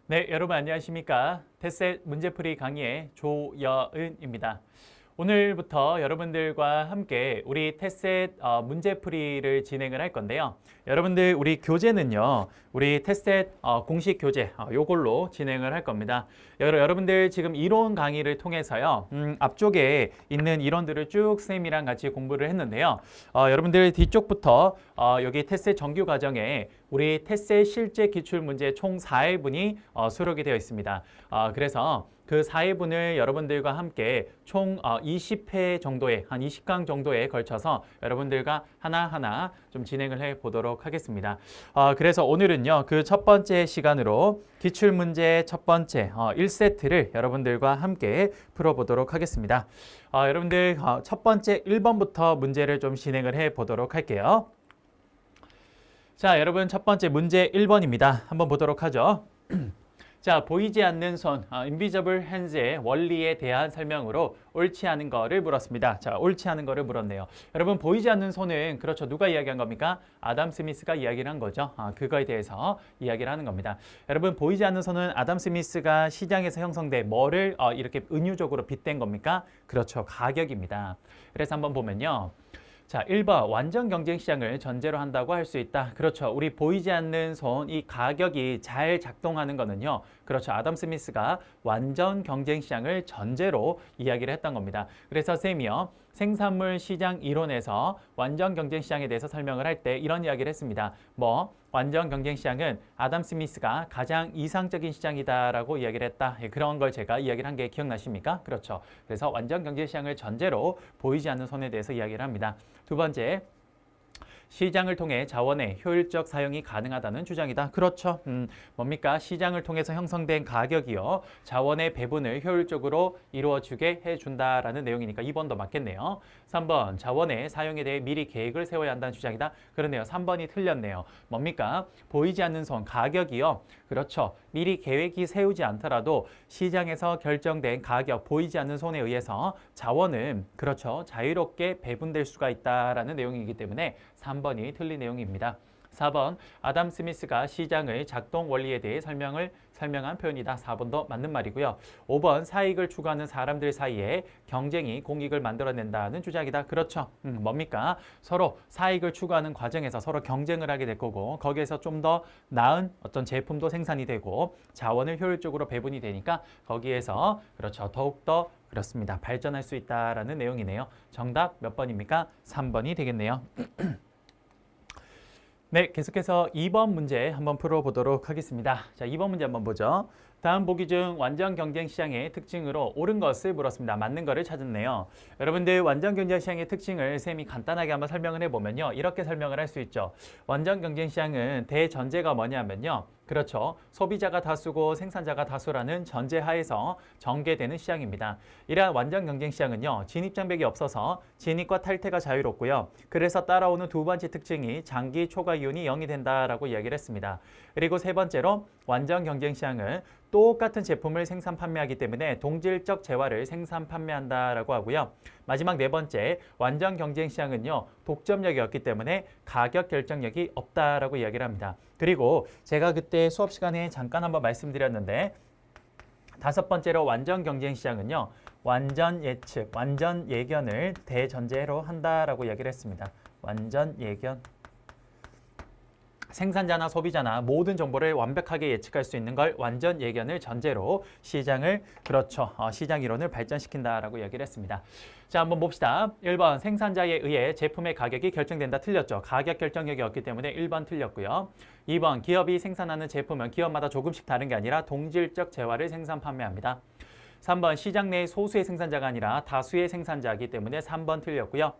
네, 여러분 안녕하십니까? 테셋 문제풀이 강의의 조여은입니다. 오늘부터 여러분들과 함께 우리 테셋 문제풀이를 진행을 할 건데요. 여러분들 우리 교재는요. 우리 테셋 공식 교재 요걸로 진행을 할 겁니다. 여러분들 지금 이론 강의를 통해서요. 앞쪽에 있는 이론들을 쭉 쌤이랑 같이 공부를 했는데요. 여러분들 뒤쪽부터 여기 테셋 정규 과정에 우리 테셋 실제 기출문제 총 4회분이 수록이 되어 있습니다. 그래서 그 4회분을 여러분들과 함께 총 20회 정도의 한 20강 정도에 걸쳐서 여러분들과 하나하나 좀 진행을 해 보도록 하겠습니다. 그래서 오늘은요. 그 첫 번째 시간으로 기출문제 첫 번째 1세트를 여러분들과 함께 풀어보도록 하겠습니다. 여러분들 첫 번째 1번부터 문제를 좀 진행을 해 보도록 할게요. 자, 여러분 첫 번째 문제 1번입니다. 한번 보도록 하죠. 자, 보이지 않는 손, invisible hands의 원리에 대한 설명으로 옳지 않은 거를 물었습니다. 자, 옳지 않은 거를 물었네요. 여러분, 보이지 않는 손은 그렇죠. 누가 이야기한 겁니까? 아담 스미스가 이야기를 한 거죠. 그거에 대해서 이야기를 하는 겁니다. 여러분, 보이지 않는 손은 아담 스미스가 시장에서 형성된 뭐를 이렇게 은유적으로 빗댄 겁니까? 그렇죠. 가격입니다. 그래서 한번 보면요. 자, 1번 완전 경쟁 시장을 전제로 한다고 할 수 있다. 그렇죠. 우리 보이지 않는 손, 이 가격이 잘 작동하는 거는요. 그렇죠. 아담 스미스가 완전 경쟁 시장을 전제로 이야기를 했던 겁니다. 그래서 쌤이요. 생산물 시장 이론에서 완전 경쟁 시장에 대해서 설명을 할 때 이런 이야기를 했습니다. 완전 경쟁 시장은 아담 스미스가 가장 이상적인 시장이다라고 이야기를 했다. 그런 걸 제가 이야기를 한 게 기억나십니까? 그렇죠. 그래서 완전 경쟁 시장을 전제로 보이지 않는 손에 대해서 이야기를 합니다. 두 번째, 시장을 통해 자원의 효율적 사용이 가능하다는 주장이다. 그렇죠. 뭡니까? 시장을 통해서 형성된 가격이요. 자원의 배분을 효율적으로 이루어주게 해준다라는 내용이니까 2번도 맞겠네요. 3번, 자원의 사용에 대해 미리 계획을 세워야 한다는 주장이다. 그러네요. 3번이 틀렸네요. 뭡니까? 보이지 않는 손, 가격이요. 그렇죠. 미리 계획이 세우지 않더라도 시장에서 결정된 가격, 보이지 않는 손에 의해서 자원은 그렇죠. 자유롭게 배분될 수가 있다라는 내용이기 때문에 3번이 틀린 내용입니다. 4번, 아담 스미스가 시장의 작동 원리에 대해 설명한 표현이다. 4번도 맞는 말이고요. 5번, 사익을 추구하는 사람들 사이에 경쟁이 공익을 만들어낸다는 주장이다. 그렇죠. 뭡니까? 서로 사익을 추구하는 과정에서 서로 경쟁을 하게 될 거고 거기에서 좀 더 나은 어떤 제품도 생산이 되고 자원을 효율적으로 배분이 되니까 거기에서 그렇죠. 더욱더 그렇습니다. 발전할 수 있다라는 내용이네요. 정답 몇 번입니까? 3번이 되겠네요. 네, 계속해서 2번 문제 한번 풀어보도록 하겠습니다. 자, 2번 문제 한번 보죠. 다음 보기 중 완전 경쟁 시장의 특징으로 옳은 것을 물었습니다. 맞는 거를 찾았네요. 여러분들 완전 경쟁 시장의 특징을 쌤이 간단하게 한번 설명을 해보면요. 이렇게 설명을 할 수 있죠. 완전 경쟁 시장은 대전제가 뭐냐면요. 그렇죠. 소비자가 다수고 생산자가 다수라는 전제하에서 전개되는 시장입니다. 이러한 완전 경쟁 시장은요. 진입장벽이 없어서 진입과 탈퇴가 자유롭고요. 그래서 따라오는 두 번째 특징이 장기 초과 이윤이 0이 된다라고 이야기를 했습니다. 그리고 세 번째로 완전 경쟁 시장은 똑같은 제품을 생산 판매하기 때문에 동질적 재화를 생산 판매한다라고 하고요. 마지막 네 번째, 완전 경쟁 시장은요. 독점력이 없기 때문에 가격 결정력이 없다라고 이야기를 합니다. 그리고 제가 그때 수업 시간에 잠깐 한번 말씀드렸는데 다섯 번째로 완전 경쟁 시장은요. 완전 예측, 완전 예견을 대전제로 한다라고 이야기를 했습니다. 완전 예견. 생산자나 소비자나 모든 정보를 완벽하게 예측할 수 있는 걸 완전 예견을 전제로 시장을 그렇죠. 시장 이론을 발전시킨다라고 이야기를 했습니다. 자, 한번 봅시다. 1번 생산자에 의해 제품의 가격이 결정된다. 틀렸죠. 가격 결정력이 없기 때문에 1번 틀렸고요. 2번 기업이 생산하는 제품은 기업마다 조금씩 다른 게 아니라 동질적 재화를 생산 판매합니다. 3번 시장 내 소수의 생산자가 아니라 다수의 생산자이기 때문에 3번 틀렸고요.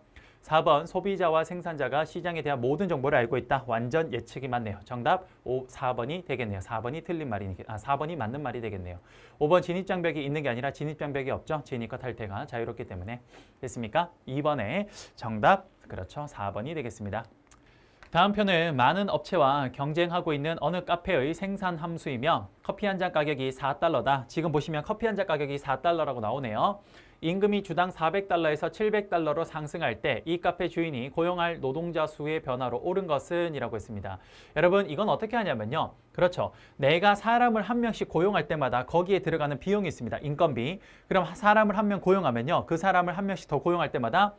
4번 소비자와 생산자가 시장에 대한 모든 정보를 알고 있다. 완전 예측이 맞네요. 정답 4번이 되겠네요. 4번이 틀린 말이 4번이 맞는 말이 되겠네요. 5번 진입장벽이 있는 게 아니라 진입장벽이 없죠. 진입과 탈퇴가 자유롭기 때문에 됐습니까? 2번에 정답 그렇죠. 4번이 되겠습니다. 다음 표는 많은 업체와 경쟁하고 있는 어느 카페의 생산 함수이며 커피 한 잔 가격이 4달러다. 지금 보시면 커피 한 잔 가격이 4달러라고 나오네요. 임금이 주당 400달러에서 700달러로 상승할 때 이 카페 주인이 고용할 노동자 수의 변화로 오른 것은 이라고 했습니다. 여러분 이건 어떻게 하냐면요. 그렇죠. 내가 사람을 한 명씩 고용할 때마다 거기에 들어가는 비용이 있습니다. 인건비. 그럼 사람을 한 명 고용하면요. 그 사람을 한 명씩 더 고용할 때마다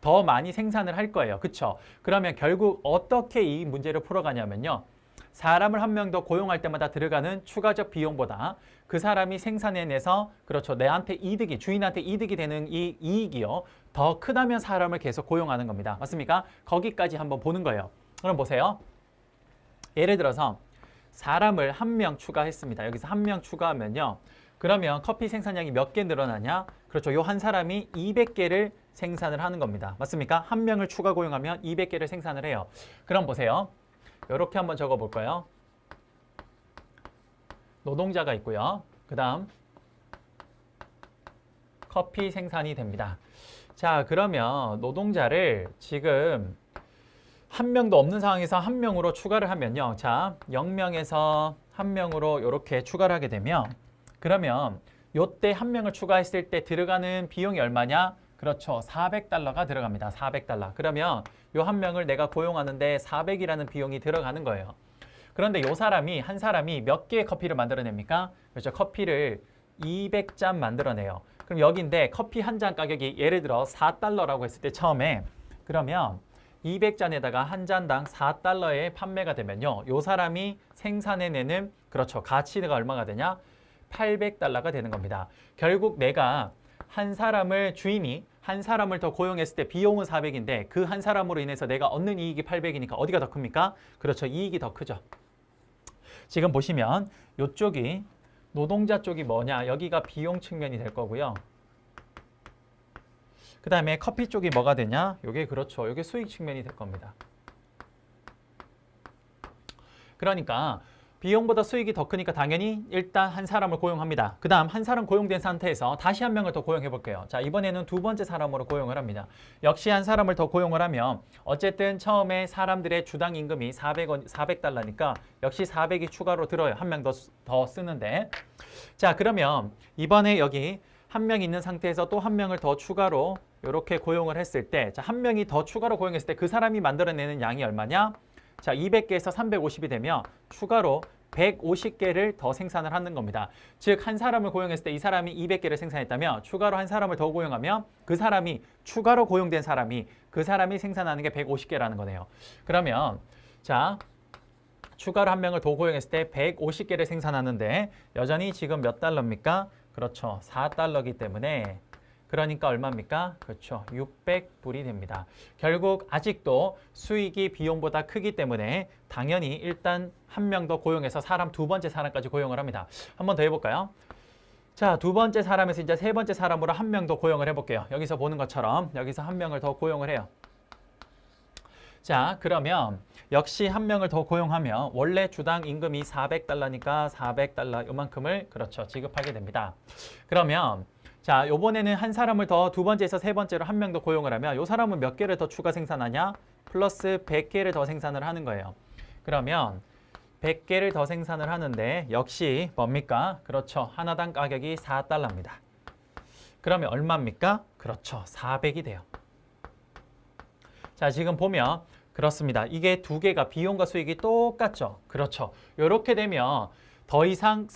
더 많이 생산을 할 거예요. 그렇죠? 그러면 결국 어떻게 이 문제를 풀어가냐면요. 사람을 한 명 더 고용할 때마다 들어가는 추가적 비용보다 그 사람이 생산해내서 그렇죠. 내한테 이득이 주인한테 이득이 되는 이 이익이요. 더 크다면 사람을 계속 고용하는 겁니다. 맞습니까? 거기까지 한번 보는 거예요. 그럼 보세요. 예를 들어서 사람을 한 명 추가했습니다. 여기서 한 명 추가하면요. 그러면 커피 생산량이 몇 개 늘어나냐? 그렇죠. 요 한 사람이 200개를 생산을 하는 겁니다. 맞습니까? 한 명을 추가 고용하면 200개를 생산을 해요. 그럼 보세요. 이렇게 한번 적어볼까요? 노동자가 있고요. 그 다음 커피 생산이 됩니다. 자, 그러면 노동자를 지금 한 명도 없는 상황에서 한 명으로 추가를 하면요. 자, 0명에서 한 명으로 이렇게 추가를 하게 되면 그러면 요때 한 명을 추가했을 때 들어가는 비용이 얼마냐? 그렇죠. 400달러가 들어갑니다. 400달러. 그러면 요 한 명을 내가 고용하는데 400이라는 비용이 들어가는 거예요. 그런데 요 사람이 한 사람이 몇 개의 커피를 만들어냅니까? 그렇죠. 커피를 200잔 만들어내요. 그럼 여기인데 커피 한 잔 가격이 예를 들어 4달러라고 했을 때 처음에 그러면 200잔에다가 한 잔당 4달러에 판매가 되면요. 요 사람이 생산해내는 그렇죠. 가치가 얼마가 되냐? 800달러가 되는 겁니다. 결국 내가 한 사람을 주인이 한 사람을 더 고용했을 때 비용은 400인데 그 한 사람으로 인해서 내가 얻는 이익이 800이니까 어디가 더 큽니까? 그렇죠. 이익이 더 크죠. 지금 보시면 이쪽이 노동자 쪽이 뭐냐? 여기가 비용 측면이 될 거고요. 그 다음에 커피 쪽이 뭐가 되냐? 이게 그렇죠. 이게 수익 측면이 될 겁니다. 그러니까 비용보다 수익이 더 크니까 당연히 일단 한 사람을 고용합니다. 그 다음 한 사람 고용된 상태에서 다시 한 명을 더 고용해 볼게요. 자, 이번에는 두 번째 사람으로 고용을 합니다. 역시 한 사람을 더 고용을 하면 어쨌든 처음에 사람들의 주당 임금이 400달러니까 역시 400이 추가로 들어요. 한 명 더 쓰는데. 자, 그러면 이번에 여기 한 명 있는 상태에서 또 한 명을 더 추가로 이렇게 고용을 했을 때 자, 한 명이 더 추가로 고용했을 때 그 사람이 만들어내는 양이 얼마냐? 자, 200개에서 350이 되면 추가로 150개를 더 생산을 하는 겁니다. 즉, 한 사람을 고용했을 때 이 사람이 200개를 생산했다면 추가로 한 사람을 더 고용하면 그 사람이 추가로 고용된 사람이 그 사람이 생산하는 게 150개라는 거네요. 그러면 자, 추가로 한 명을 더 고용했을 때 150개를 생산하는데 여전히 지금 몇 달러입니까? 그렇죠. 4달러이기 때문에 그러니까 얼마입니까? 그렇죠. 600불이 됩니다. 결국 아직도 수익이 비용보다 크기 때문에 당연히 일단 한 명 더 고용해서 사람 두 번째 사람까지 고용을 합니다. 한 번 더 해볼까요? 자, 두 번째 사람에서 이제 세 번째 사람으로 한 명 더 고용을 해볼게요. 여기서 보는 것처럼 여기서 한 명을 더 고용을 해요. 자, 그러면 역시 한 명을 더 고용하면 원래 주당 임금이 400달러니까 400달러 요만큼을 그렇죠. 지급하게 됩니다. 그러면 자, 요번에는 한 사람을 더 두 번째에서 세 번째로 한 명 더 고용을 하면 요 사람은 몇 개를 더 추가 생산하냐? 플러스 100개를 더 생산을 하는 거예요. 그러면 100개를 더 생산을 하는데 역시 뭡니까? 그렇죠. 하나당 가격이 4달러입니다. 그러면 얼마입니까? 그렇죠. 400이 돼요. 자, 지금 보면 그렇습니다. 이게 두 개가 비용과 수익이 똑같죠. 그렇죠. 이렇게 되면 더 이상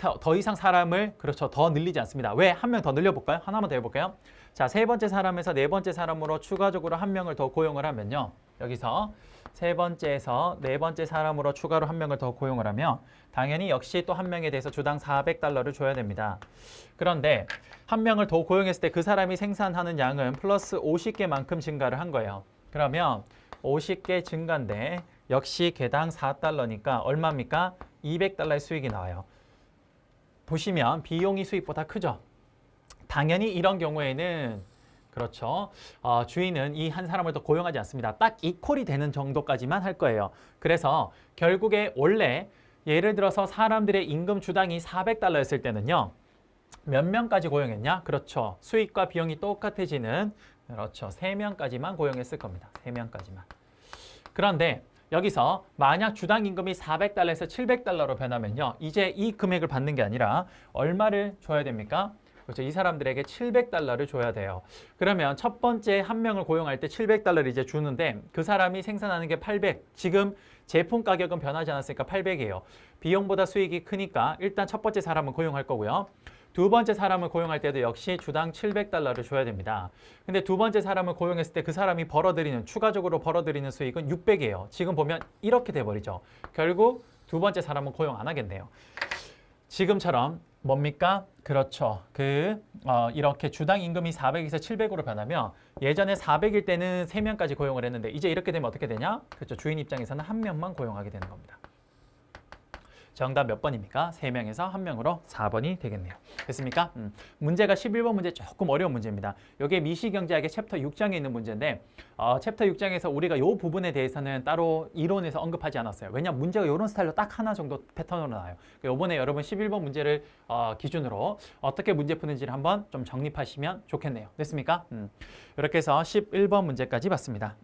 사람을 그렇죠. 더 늘리지 않습니다. 왜? 한 명 더 늘려볼까요? 하나만 더 해볼까요? 자, 세 번째 사람에서 네 번째 사람으로 추가적으로 한 명을 더 고용을 하면요. 여기서 세 번째에서 네 번째 사람으로 추가로 한 명을 더 고용을 하면 당연히 역시 또 한 명에 대해서 주당 400달러를 줘야 됩니다. 그런데 한 명을 더 고용했을 때 그 사람이 생산하는 양은 플러스 50개만큼 증가를 한 거예요. 그러면 50개 증가인데 역시 개당 4달러니까 얼마입니까? 200달러의 수익이 나와요. 보시면 비용이 수익보다 크죠. 당연히 이런 경우에는 그렇죠. 주인은 이 한 사람을 더 고용하지 않습니다. 딱 이퀄이 되는 정도까지만 할 거예요. 그래서 결국에 원래 예를 들어서 사람들의 임금 주당이 400달러였을 때는요. 몇 명까지 고용했냐? 그렇죠. 수익과 비용이 똑같아지는 그렇죠. 3명까지만 고용했을 겁니다. 3명까지만. 그런데 여기서 만약 주당 임금이 400달러에서 700달러로 변하면요. 이제 이 금액을 받는 게 아니라 얼마를 줘야 됩니까? 그렇죠. 이 사람들에게 700달러를 줘야 돼요. 그러면 첫 번째 한 명을 고용할 때 700달러를 이제 주는데 그 사람이 생산하는 게 800. 지금 제품 가격은 변하지 않았으니까 800이에요. 비용보다 수익이 크니까 일단 첫 번째 사람은 고용할 거고요. 두 번째 사람을 고용할 때도 역시 주당 700달러를 줘야 됩니다. 근데 두 번째 사람을 고용했을 때 그 사람이 추가적으로 벌어들이는 수익은 600이에요. 지금 보면 이렇게 돼버리죠. 결국 두 번째 사람은 고용 안 하겠네요. 지금처럼 뭡니까? 그렇죠. 이렇게 주당 임금이 400에서 700으로 변하면 예전에 400일 때는 3명까지 고용을 했는데 이제 이렇게 되면 어떻게 되냐? 그렇죠. 주인 입장에서는 한 명만 고용하게 되는 겁니다. 정답 몇 번입니까? 3명에서 1명으로 4번이 되겠네요. 됐습니까? 문제가 11번 문제 조금 어려운 문제입니다. 이게 미시경제학의 챕터 6장에 있는 문제인데 챕터 6장에서 우리가 이 부분에 대해서는 따로 이론에서 언급하지 않았어요. 왜냐하면 문제가 이런 스타일로 딱 하나 정도 패턴으로 나와요. 이번에 여러분 11번 문제를 기준으로 어떻게 문제 푸는지를 한번 좀 정립하시면 좋겠네요. 됐습니까? 이렇게 해서 11번 문제까지 봤습니다.